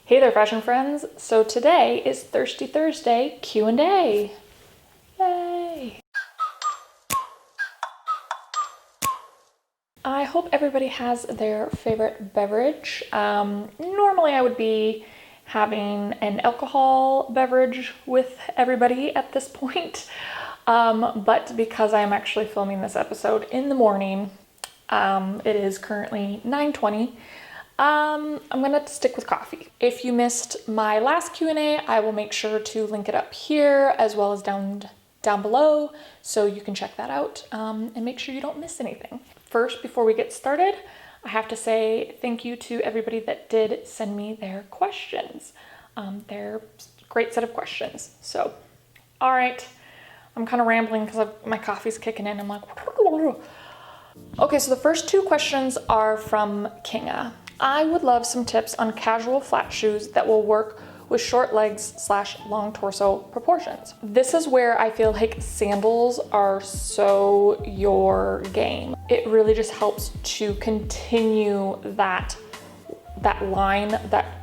Hey there, fashion friends. So today is Thirsty Thursday Q&A. Yay! I hope everybody has their favorite beverage. Normally I would be having an alcohol beverage with everybody at this point. But because I'm actually filming this episode in the morning, it is currently 9:20. I'm gonna stick with coffee. If you missed my last Q&A, I will make sure to link it up here as well as down below so you can check that out and make sure you don't miss anything. First, before we get started, I have to say thank you to everybody that did send me their questions. They're a great set of questions. So, all right, I'm kind of rambling because my coffee's kicking in. I'm like, okay, so the first two questions are from Kinga. I would love some tips on casual flat shoes that will work with short legs / long torso proportions. This is where I feel like sandals are so your game. It really just helps to continue that line, that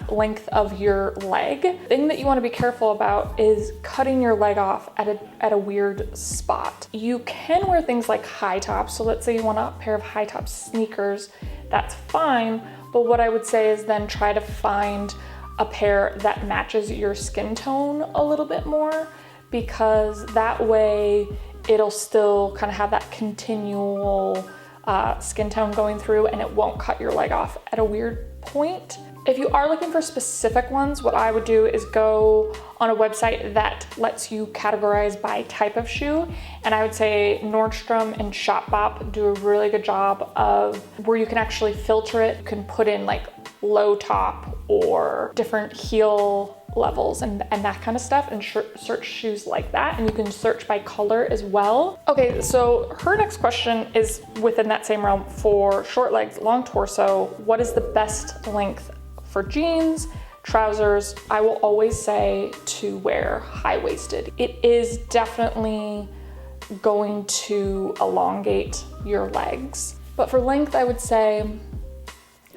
length of your leg. The thing that you want to be careful about is cutting your leg off at a weird spot. You can wear things like high tops. So let's say you want a pair of high top sneakers, that's fine. But what I would say is then try to find a pair that matches your skin tone a little bit more, because that way it'll still kind of have that continual skin tone going through and it won't cut your leg off at a weird point. If you are looking for specific ones, what I would do is go on a website that lets you categorize by type of shoe. And I would say Nordstrom and Shopbop do a really good job of where you can actually filter it. You can put in like low top or different heel levels and that kind of stuff, and search shoes like that. And you can search by color as well. Okay, so her next question is within that same realm for short legs, long torso. What is the best length for jeans, trousers? I will always say to wear high-waisted. It is definitely going to elongate your legs. But for length, I would say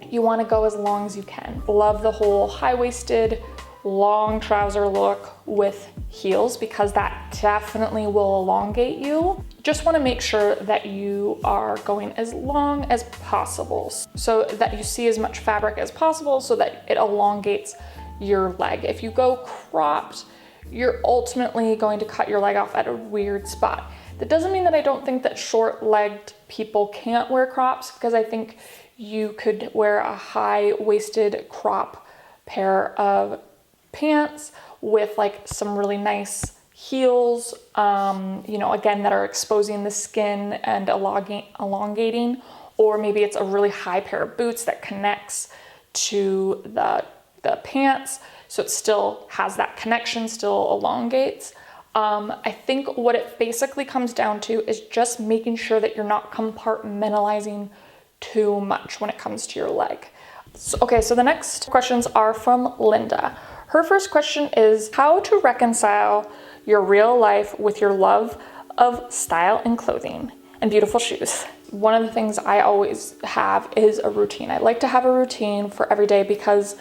you want to go as long as you can. Love the whole high-waisted, long trouser look with heels, because that definitely will elongate you. Just want to make sure that you are going as long as possible so that you see as much fabric as possible so that it elongates your leg. If you go cropped, you're ultimately going to cut your leg off at a weird spot. That doesn't mean that I don't think that short-legged people can't wear crops, because I think you could wear a high-waisted crop pair of pants with like some really nice heels, again, that are exposing the skin and elongating, or maybe it's a really high pair of boots that connects to the pants, so it still has that connection, still elongates. I think what it basically comes down to is just making sure that you're not compartmentalizing too much when it comes to your leg. So the next questions are from Linda. Her first question is how to reconcile your real life with your love of style and clothing and beautiful shoes. One of the things I always have is a routine. I like to have a routine for every day because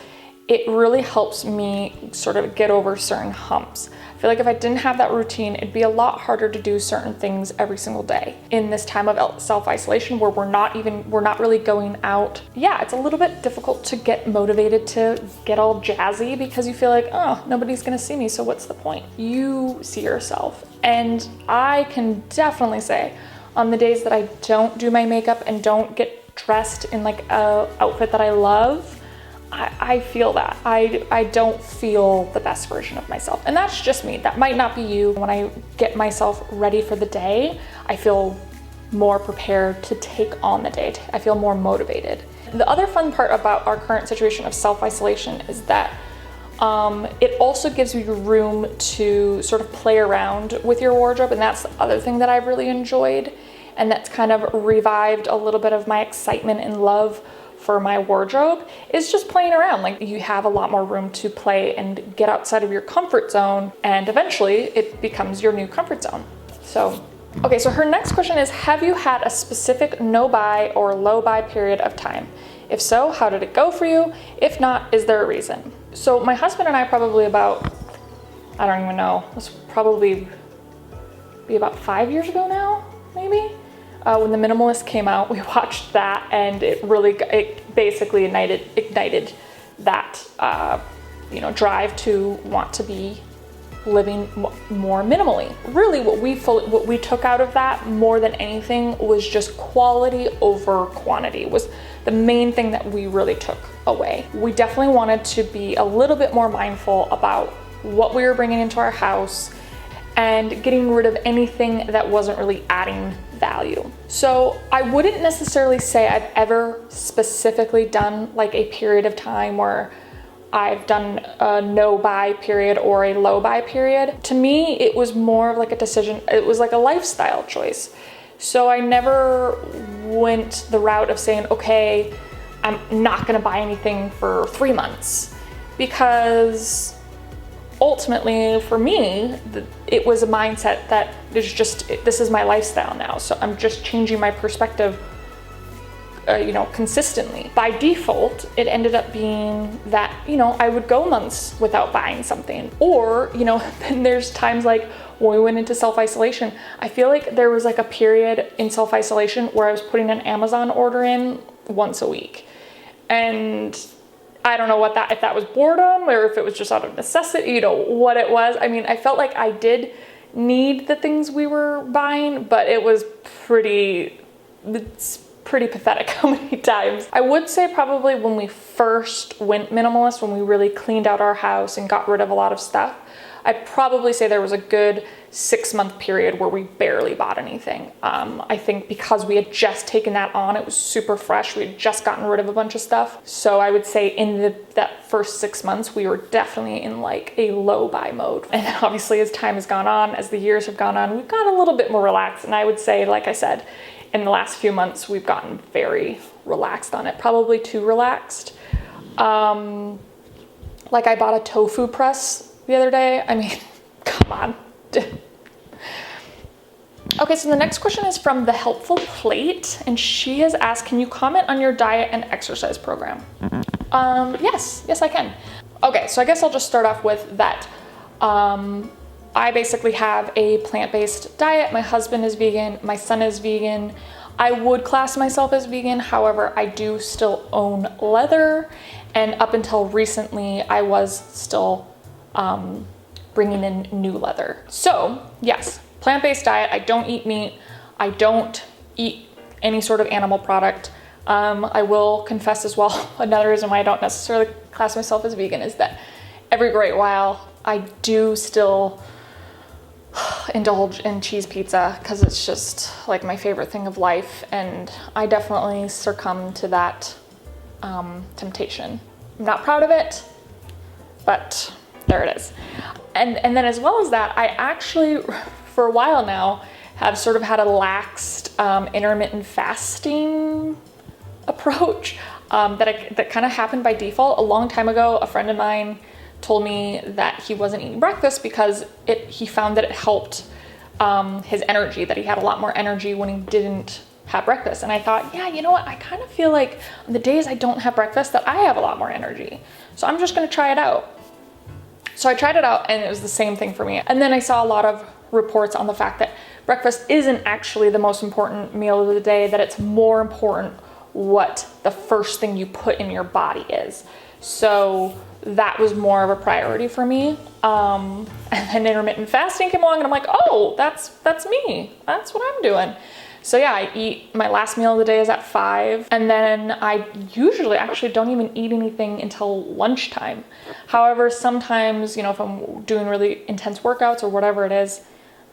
it really helps me sort of get over certain humps. I feel like if I didn't have that routine, it'd be a lot harder to do certain things every single day. In this time of self-isolation where we're not really going out, yeah, it's a little bit difficult to get motivated to get all jazzy because you feel like, oh, nobody's gonna see me, so what's the point? You see yourself. And I can definitely say on the days that I don't do my makeup and don't get dressed in like a outfit that I love, I feel that. I don't feel the best version of myself. And that's just me. That might not be you. When I get myself ready for the day, I feel more prepared to take on the day. I feel more motivated. The other fun part about our current situation of self-isolation is that it also gives you room to sort of play around with your wardrobe. And that's the other thing that I've really enjoyed. And that's kind of revived a little bit of my excitement and love for my wardrobe, is just playing around. Like, you have a lot more room to play and get outside of your comfort zone, and eventually it becomes your new comfort zone. So, okay, so her next question is, have you had a specific no buy or low buy period of time? If so, how did it go for you? If not, is there a reason? So my husband and I probably about, I don't even know, this would probably be about 5 years ago now, maybe? When the Minimalist came out, we watched that, and it basically ignited that, drive to want to be living more minimally. Really what we took out of that more than anything was just quality over quantity was the main thing that we really took away. We definitely wanted to be a little bit more mindful about what we were bringing into our house and getting rid of anything that wasn't really adding value. So I wouldn't necessarily say I've ever specifically done like a period of time where I've done a no buy period or a low buy period. To me, it was more of like a decision. It was like a lifestyle choice. So I never went the route of saying, okay, I'm not gonna buy anything for 3 months, because ultimately for me, it was a mindset that this is my lifestyle now. So I'm just changing my perspective consistently. By default, it ended up being that, I would go months without buying something. Or, then there's times like when we went into self-isolation, I feel like there was like a period in self-isolation where I was putting an Amazon order in once a week. And I don't know if that was boredom or if it was just out of necessity, what it was. I mean, I felt like I did need the things we were buying, but it's pretty pathetic how many times. I would say probably when we first went minimalist, when we really cleaned out our house and got rid of a lot of stuff, I'd probably say there was a good 6-month period where we barely bought anything. I think because we had just taken that on, it was super fresh. We had just gotten rid of a bunch of stuff. So I would say in that first 6 months, we were definitely in like a low buy mode. And obviously as time has gone on, as the years have gone on, we've got a little bit more relaxed. And I would say, like I said, in the last few months, we've gotten very relaxed on it, probably too relaxed. Like I bought a tofu press the other day. I mean, come on. Okay, so the next question is from The Helpful Plate, and she has asked, can you comment on your diet and exercise program? Yes, I can. Okay, so I guess I'll just start off with that. I basically have a plant-based diet. My husband is vegan, my son is vegan. I would class myself as vegan, however, I do still own leather, and up until recently, I was still bringing in new leather. So yes, plant-based diet. I don't eat meat. I don't eat any sort of animal product. I will confess as well, another reason why I don't necessarily class myself as vegan is that every great while I do still indulge in cheese pizza because it's just like my favorite thing of life, and I definitely succumb to that temptation. I'm not proud of it, but there it is. And then as well as that, I actually for a while now have sort of had a laxed intermittent fasting approach that kind of happened by default. A long time ago, a friend of mine told me that he wasn't eating breakfast because he found that it helped his energy, that he had a lot more energy when he didn't have breakfast. And I thought, yeah, you know what? I kind of feel like on the days I don't have breakfast that I have a lot more energy. So I'm just gonna try it out. So I tried it out and it was the same thing for me. And then I saw a lot of reports on the fact that breakfast isn't actually the most important meal of the day, that it's more important what the first thing you put in your body is. So that was more of a priority for me. And then intermittent fasting came along and I'm like, oh, that's me. That's what I'm doing. So yeah, I eat, my last meal of the day is at 5. And then I usually actually don't even eat anything until lunchtime. However, sometimes, if I'm doing really intense workouts or whatever it is,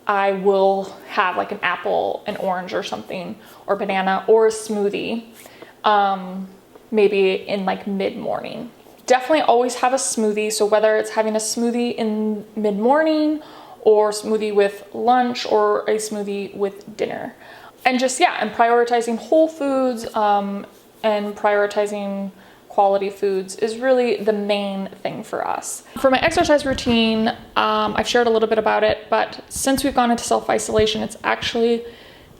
I will have like an apple, an orange or something, or banana, or a smoothie, maybe in like mid-morning. Definitely always have a smoothie. So whether it's having a smoothie in mid-morning or smoothie with lunch or a smoothie with dinner. And just, yeah, and prioritizing whole foods and prioritizing quality foods is really the main thing for us. For my exercise routine, I've shared a little bit about it, but since we've gone into self-isolation, it's actually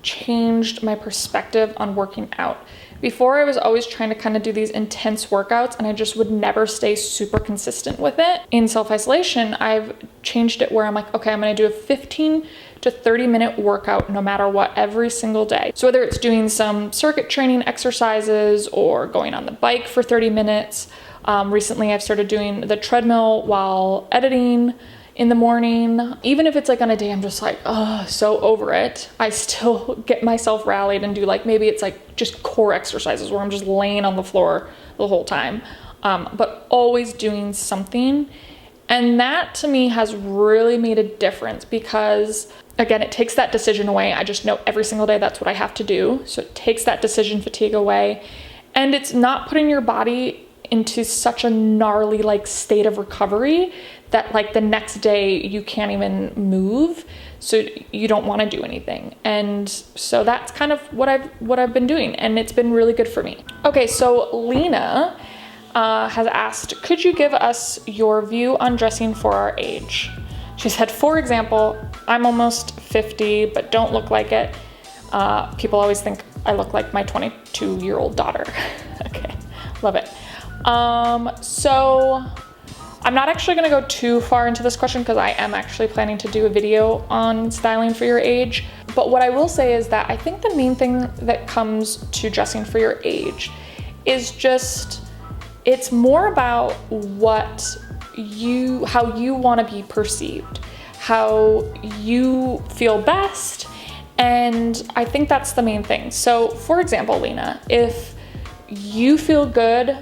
changed my perspective on working out. Before, I was always trying to kind of do these intense workouts and I just would never stay super consistent with it. In self-isolation, I've changed it where I'm like, okay, I'm gonna do a 15 to 30 minute workout no matter what every single day. So whether it's doing some circuit training exercises or going on the bike for 30 minutes. Recently I've started doing the treadmill while editing in the morning. Even if it's like on a day I'm just like, oh, so over it, I still get myself rallied and do like, maybe it's like just core exercises where I'm just laying on the floor the whole time. But always doing something. And that to me has really made a difference because again, it takes that decision away. I just know every single day that's what I have to do. So it takes that decision fatigue away and it's not putting your body into such a gnarly like state of recovery that like the next day you can't even move, so you don't want to do anything. And so that's kind of what I've been doing, and it's been really good for me. Okay, so Lena has asked, could you give us your view on dressing for our age? She said, for example, I'm almost 50 but don't look like it. People always think I look like my 22-year-old daughter. Okay, love it. So I'm not actually gonna go too far into this question because I am actually planning to do a video on styling for your age. But what I will say is that I think the main thing that comes to dressing for your age is just, it's more about how you wanna be perceived, how you feel best. And I think that's the main thing. So for example, Lena, if you feel good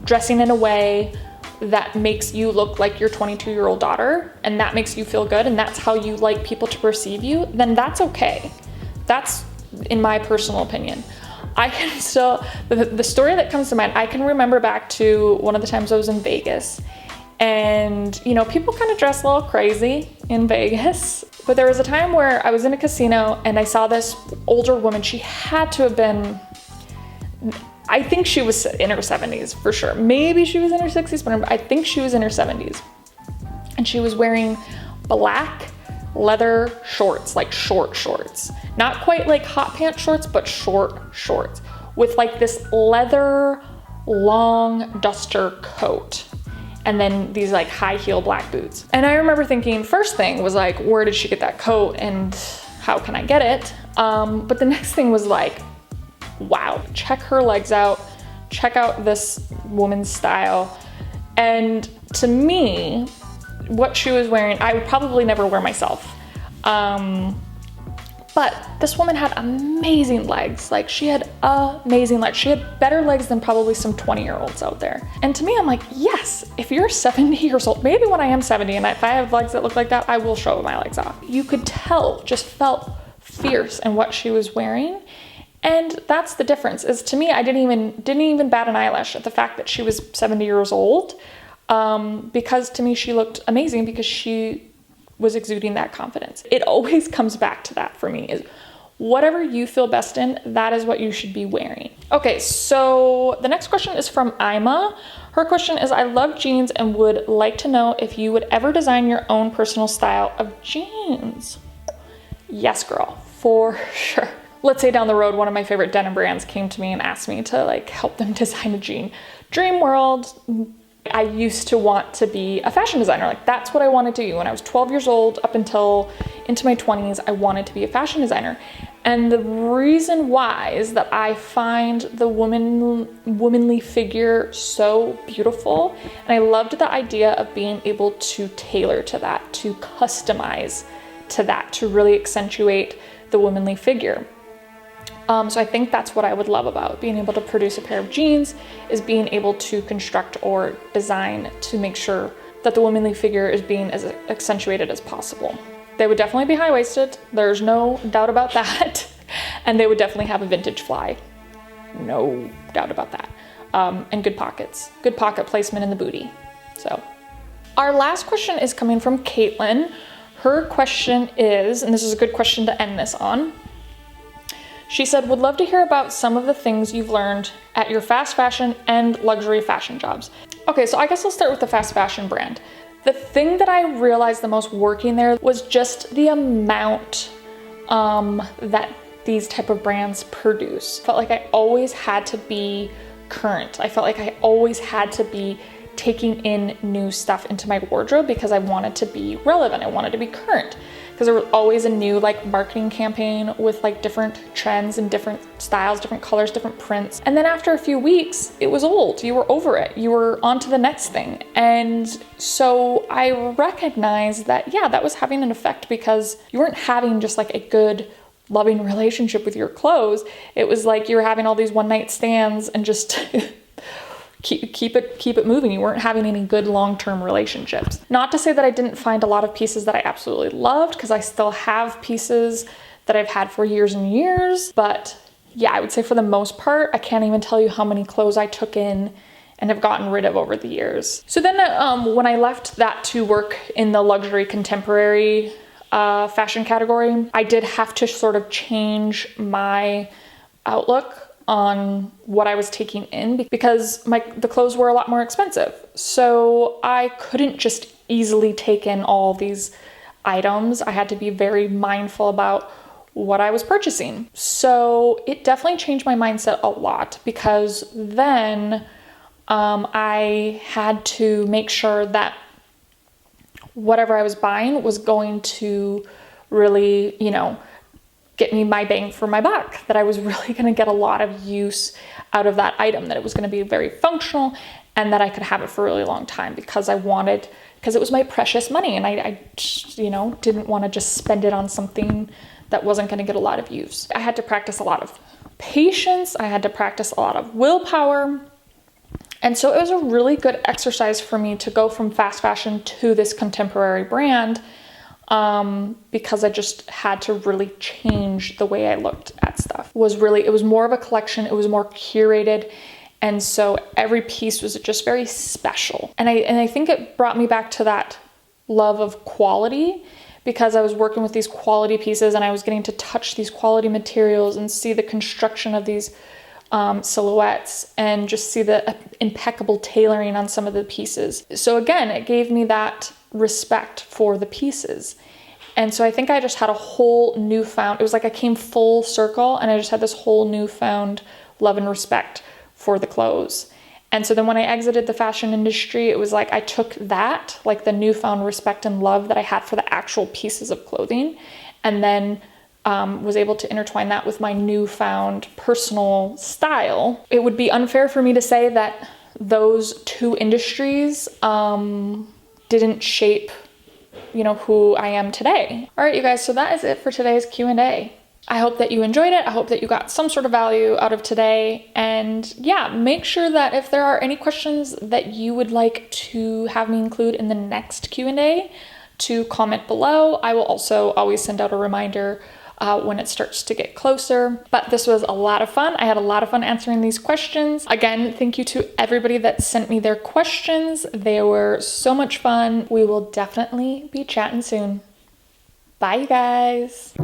dressing in a way that makes you look like your 22-year-old daughter and that makes you feel good and that's how you like people to perceive you, then that's okay. That's in my personal opinion. I can still, the story that comes to mind, I can remember back to one of the times I was in Vegas and you know, people kind of dress a little crazy in Vegas, but there was a time where I was in a casino and I saw this older woman. She had to have been, I think she was in her 70s for sure. Maybe she was in her 60s, but I think she was in her 70s. And she was wearing black leather shorts, like short shorts. Not quite like hot pant shorts, but short shorts with like this leather long duster coat. And then these like high heel black boots. And I remember thinking, first thing was like, where did she get that coat and how can I get it? But the next thing was like, wow, check her legs out, check out this woman's style. And to me, what she was wearing, I would probably never wear myself. But this woman had amazing legs. Like she had amazing legs. She had better legs than probably some 20-year-olds out there. And to me, I'm like, yes, if you're 70 years old, maybe when I am 70 and if I have legs that look like that, I will show my legs off. You could tell, just felt fierce in what she was wearing. And that's the difference, is to me, I didn't even bat an eyelash at the fact that she was 70 years old, because to me, she looked amazing because she was exuding that confidence. It always comes back to that for me, is whatever you feel best in, that is what you should be wearing. Okay, so the next question is from Ima. Her question is, I love jeans and would like to know if you would ever design your own personal style of jeans. Yes, girl, for sure. Let's say down the road, one of my favorite denim brands came to me and asked me to like help them design a jean. Dream world. I used to want to be a fashion designer. Like that's what I wanted to do. When I was 12 years old up until into my 20s, I wanted to be a fashion designer. And the reason why is that I find the womanly figure so beautiful. And I loved the idea of being able to tailor to that, to customize to that, to really accentuate the womanly figure. So I think that's what I would love about being able to produce a pair of jeans, is being able to construct or design to make sure that the womanly figure is being as accentuated as possible. They would definitely be high-waisted, there's no doubt about that. And they would definitely have a vintage fly, no doubt about that. And good pockets, good pocket placement in the booty. So our last question is coming from Caitlin. Her question is, and this is a good question to end this on. She said, would love to hear about some of the things you've learned at your fast fashion and luxury fashion jobs. Okay, so I guess I'll start with the fast fashion brand. The thing that I realized the most working there was just the amount that these type of brands produce. I felt like I always had to be current. I felt like I always had to be taking in new stuff into my wardrobe because I wanted to be relevant. I wanted to be current because there was always a new like marketing campaign with like different trends and different styles, different colors, different prints. And then after a few weeks, it was old. You were over it. You were on to the next thing. And so I recognized that, yeah, that was having an effect because you weren't having just like a good, loving relationship with your clothes. It was like you were having all these one night stands and just keep it moving. You weren't having any good long-term relationships. Not to say that I didn't find a lot of pieces that I absolutely loved, because I still have pieces that I've had for years and years. But yeah, I would say for the most part, I can't even tell you how many clothes I took in and have gotten rid of over the years. So then when I left that to work in the luxury contemporary fashion category, I did have to sort of change my outlook on what I was taking in because the clothes were a lot more expensive. So I couldn't just easily take in all these items. I had to be very mindful about what I was purchasing. So it definitely changed my mindset a lot because then I had to make sure that whatever I was buying was going to really, get me my bang for my buck, that I was really going to get a lot of use out of that item, that it was going to be very functional and that I could have it for a really long time because it was my precious money and I didn't want to just spend it on something that wasn't going to get a lot of use. I had to practice a lot of patience. I had to practice a lot of willpower. And so it was a really good exercise for me to go from fast fashion to this contemporary brand, because I just had to really change the way I looked at stuff. It was more of a collection. It was more curated. And so every piece was just very special. And I think it brought me back to that love of quality because I was working with these quality pieces and I was getting to touch these quality materials and see the construction of these silhouettes and just see the impeccable tailoring on some of the pieces. So again, it gave me that respect for the pieces. And so I think I just had a whole newfound, it was like I came full circle and I just had this whole newfound love and respect for the clothes. And so then when I exited the fashion industry, it was like I took that, like the newfound respect and love that I had for the actual pieces of clothing, and then was able to intertwine that with my newfound personal style. It would be unfair for me to say that those two industries didn't shape, who I am today. All right, you guys, so that is it for today's Q&A. I hope that you enjoyed it. I hope that you got some sort of value out of today. And yeah, make sure that if there are any questions that you would like to have me include in the next Q&A, to comment below. I will also always send out a reminder when it starts to get closer. But this was a lot of fun. I had a lot of fun answering these questions. Again, thank you to everybody that sent me their questions. They were so much fun. We will definitely be chatting soon. Bye, you guys.